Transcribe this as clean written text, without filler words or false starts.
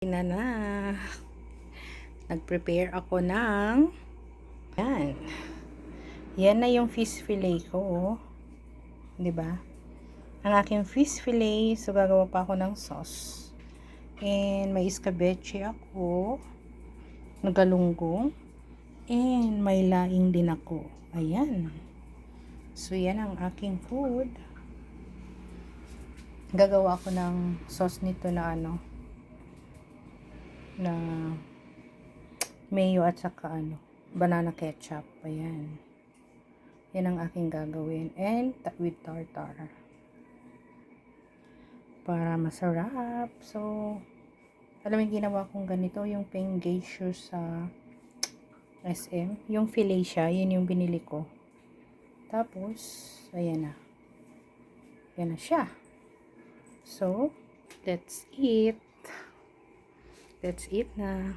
Na. Nag-prepare ako ng yan. Yan na yung fish fillet ko. 'Di ba? Ang aking fish fillet, so gagawa pa ako ng sauce. And may escabeche ako, nagalunggong, and may laing din ako. Ayan. So yan ang aking food. Gagawa ako ng sauce nito na na mayo at saka banana ketchup. Ayan. Yan ang aking gagawin. And with tartar. Para masarap. So, alam mo yung ginawa kong ganito, yung penggeisho sa SM. Yung fillet siya, yun yung binili ko. Tapos, ayan na. Yan na siya. So, let's eat. Let's eat na.